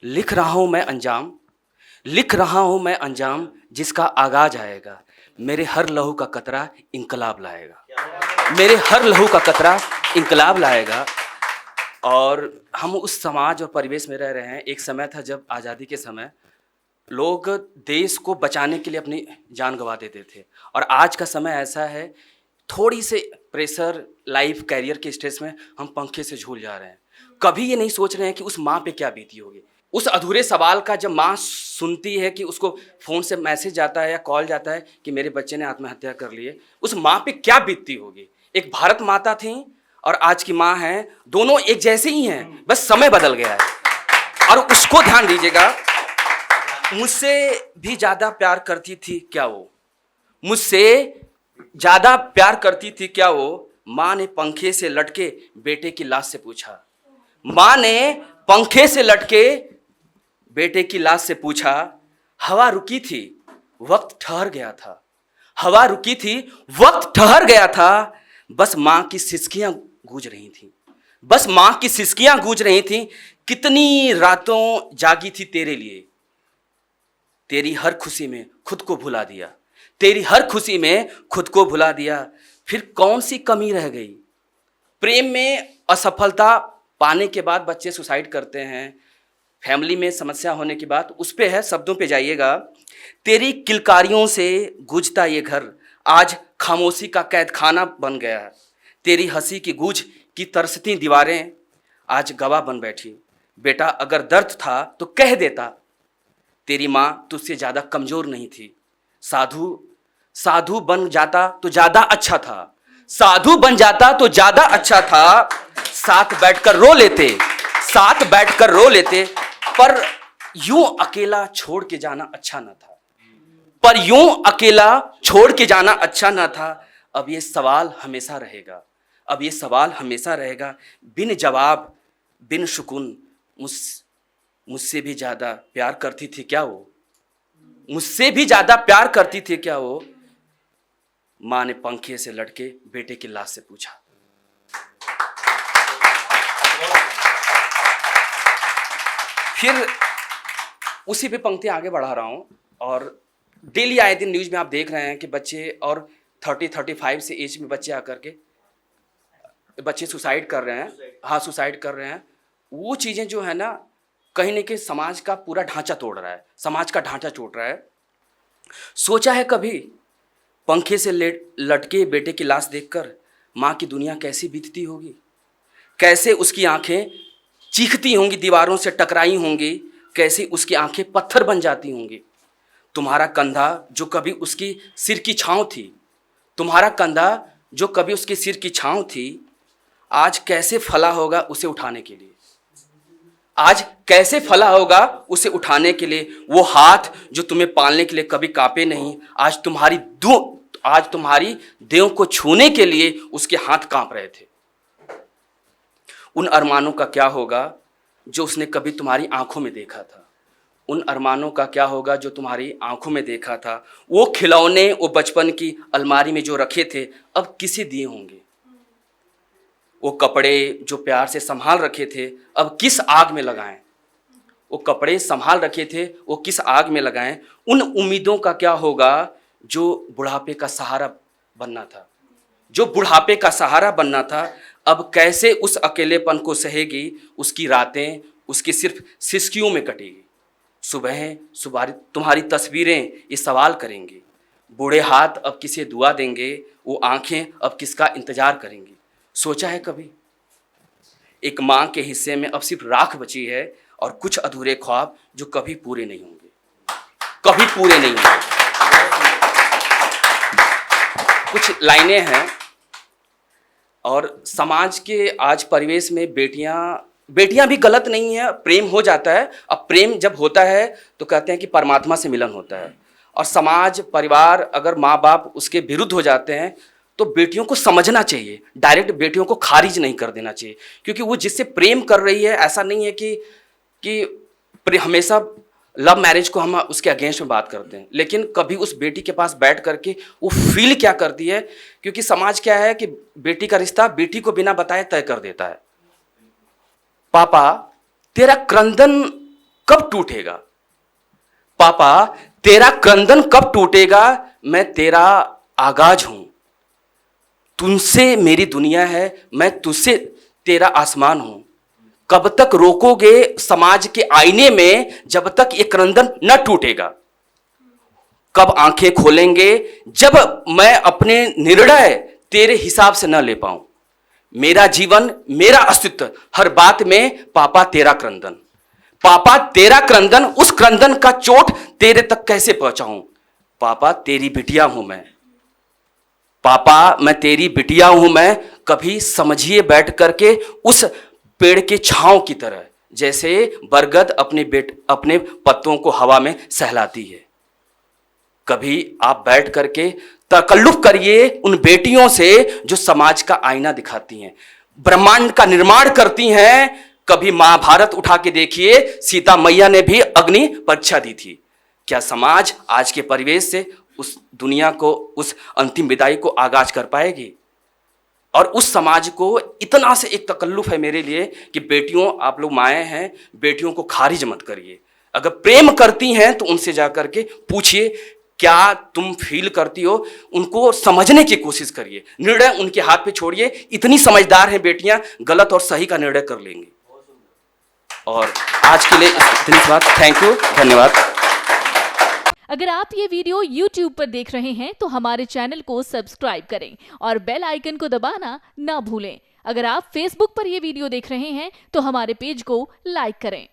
लिख रहा हूं मैं अंजाम, लिख रहा हूं मैं अंजाम, जिसका आगाज आएगा। मेरे हर लहू का कतरा इंकलाब लाएगा। मेरे हर लहू का कतरा इंकलाब लाएगा। और हम उस समाज और परिवेश में रह रहे हैं। एक समय था जब आज़ादी के समय लोग देश को बचाने के लिए अपनी जान गंवा देते थे, और आज का समय ऐसा है, थोड़ी से प्रेशर लाइफ कैरियर के स्ट्रेस में हम पंखे से झूल जा रहे हैं। कभी ये नहीं सोच रहे हैं कि उस माँ पे क्या बीती होगी। उस अधूरे सवाल का जब माँ सुनती है कि उसको फ़ोन से मैसेज जाता है या कॉल जाता है कि मेरे बच्चे ने आत्महत्या कर ली है, उस माँ पे क्या बीतती होगी। एक भारत माता थी और आज की माँ हैं, दोनों एक जैसे ही हैं, बस समय बदल गया है। और उसको ध्यान दीजिएगा, मुझसे भी ज़्यादा प्यार करती थी क्या वो, मुझसे ज़्यादा प्यार करती थी क्या वो। माँ ने पंखे से लटके बेटे की लाश से पूछा। माँ ने पंखे से लटके बेटे की लाश से पूछा। हवा रुकी थी, वक्त ठहर गया था। हवा रुकी थी, वक्त ठहर गया था। बस माँ की सिसकियां गूंज रही थी, बस माँ की सिसकियां गूंज रही थी। कितनी रातों जागी थी तेरे लिए, तेरी हर खुशी में खुद को भुला दिया। तेरी हर खुशी में खुद को भुला दिया। फिर कौन सी कमी रह गई। प्रेम में असफलता पाने के बाद बच्चे सुसाइड करते हैं। फैमिली में समस्या होने की बात उस पे है, शब्दों पे जाइएगा। तेरी किलकारियों से गूंजता ये घर आज खामोशी का कैद खाना बन गया है। तेरी हंसी की गूंज की तरसती दीवारें आज गवाह बन बैठी। बेटा अगर दर्द था तो कह देता, तेरी माँ तुझसे ज़्यादा कमज़ोर नहीं थी। साधु साधु बन जाता तो ज़्यादा अच्छा था। साधु बन जाता तो ज़्यादा अच्छा था। साथ बैठकर रो लेते, साथ बैठकर रो लेते। पर यूं अकेला छोड़ के जाना अच्छा ना था। पर यूं अकेला छोड़ के जाना अच्छा ना था। अब ये सवाल हमेशा रहेगा, अब ये सवाल हमेशा रहेगा। बिन जवाब बिन सुकून मुझसे भी ज़्यादा प्यार करती थी क्या वो, मुझसे भी ज़्यादा प्यार करती थी क्या वो। माँ ने पंखे से लटके बेटे की लाश से पूछा। फिर उसी पे पंक्ति आगे बढ़ा रहा हूँ। और डेली आए दिन न्यूज़ में आप देख रहे हैं कि बच्चे और 30-35 से एज में बच्चे आकर के बच्चे सुसाइड कर रहे हैं। हाँ, सुसाइड कर रहे हैं। वो चीज़ें जो है ना, कहीं ना कहीं समाज का पूरा ढांचा तोड़ रहा है, समाज का ढांचा तोड़ रहा है। सोचा है कभी पंखे से लटके बेटे की लाश देखकर माँ की दुनिया कैसी बीतती होगी। कैसे उसकी आंखें चीखती होंगी, दीवारों से टकराई होंगी। कैसी उसकी आंखें पत्थर बन जाती होंगी। तुम्हारा कंधा जो कभी उसकी सिर की छांव थी, तुम्हारा कंधा जो कभी उसके सिर की छांव थी, आज कैसे फला होगा उसे उठाने के लिए। आज कैसे फला होगा उसे उठाने के लिए। वो हाथ जो तुम्हें पालने के लिए कभी कांपे नहीं, आज तुम्हारी देह को छूने के लिए उसके हाथ कांप रहे थे। उन अरमानों का क्या होगा जो उसने कभी तुम्हारी आंखों में देखा था। उन अरमानों का क्या होगा जो तुम्हारी आंखों में देखा था। वो खिलौने वो बचपन की अलमारी में जो रखे थे, अब किसे दिए होंगे। वो कपड़े जो प्यार से संभाल रखे थे, अब किस आग में लगाएं। वो कपड़े संभाल रखे थे, वो किस आग में लगाएं। उन उम्मीदों का क्या होगा जो बुढ़ापे का सहारा बनना था, जो बुढ़ापे का सहारा बनना था। अब कैसे उस अकेलेपन को सहेगी। उसकी रातें उसकी सिर्फ सिसकियों में कटेगी। सुबह सुबह तुम्हारी तस्वीरें ये सवाल करेंगी। बूढ़े हाथ अब किसे दुआ देंगे, वो आंखें अब किसका इंतजार करेंगी। सोचा है कभी एक माँ के हिस्से में अब सिर्फ राख बची है और कुछ अधूरे ख्वाब जो कभी पूरे नहीं होंगे, कभी पूरे नहीं होंगे। कुछ लाइनें हैं। और समाज के आज परिवेश में बेटियां भी गलत नहीं है। प्रेम हो जाता है। अब प्रेम जब होता है तो कहते हैं कि परमात्मा से मिलन होता है। और समाज परिवार अगर माँ बाप उसके विरुद्ध हो जाते हैं तो बेटियों को समझना चाहिए, डायरेक्ट बेटियों को खारिज नहीं कर देना चाहिए। क्योंकि वो जिससे प्रेम कर रही है, ऐसा नहीं है कि हमेशा लव मैरिज को हम उसके अगेंस्ट में बात करते हैं, लेकिन कभी उस बेटी के पास बैठ करके वो फील क्या करती है। क्योंकि समाज क्या है कि बेटी का रिश्ता बेटी को बिना बताए तय कर देता है। पापा तेरा क्रंदन कब टूटेगा? पापा तेरा क्रंदन कब टूटेगा? मैं तेरा आगाज हूं, तुमसे मेरी दुनिया है, मैं तुझसे तेरा आसमान हूं। कब तक रोकोगे समाज के आईने में जब तक ये क्रंदन न टूटेगा? कब आंखें खोलेंगे जब मैं अपने निर्णय तेरे हिसाब से न ले पाऊं? मेरा जीवन, मेरा अस्तित्व, हर बात में पापा तेरा क्रंदन, पापा तेरा क्रंदन, उस क्रंदन का चोट तेरे तक कैसे पहुंचाऊं? पापा तेरी बिटिया हूं मैं, पापा मैं तेरी बिटिया हूं मैं। कभी समझिए बैठ करके उस पेड़ के छांव की तरह, जैसे बरगद अपने पत्तों को हवा में सहलाती है। कभी आप बैठ करके तकल्लुफ करिए उन बेटियों से जो समाज का आईना दिखाती हैं, ब्रह्मांड का निर्माण करती हैं। कभी महाभारत उठा के देखिए, सीता मैया ने भी अग्नि परीक्षा दी थी। क्या समाज आज के परिवेश से उस दुनिया को, उस अंतिम विदाई को आगाज कर पाएगी? और उस समाज को इतना से एक तकल्लुफ है मेरे लिए कि बेटियों, आप लोग माएँ हैं, बेटियों को खारिज मत करिए। अगर प्रेम करती हैं तो उनसे जाकर के पूछिए क्या तुम फील करती हो, उनको समझने की कोशिश करिए। निर्णय उनके हाथ पे छोड़िए, इतनी समझदार हैं बेटियां, गलत और सही का निर्णय कर लेंगी। और आज के लिए इतनी बात। थैंक यू, धन्यवाद। अगर आप ये वीडियो YouTube पर देख रहे हैं तो हमारे चैनल को सब्सक्राइब करें और बेल आइकन को दबाना ना भूलें। अगर आप Facebook पर ये वीडियो देख रहे हैं तो हमारे पेज को लाइक करें।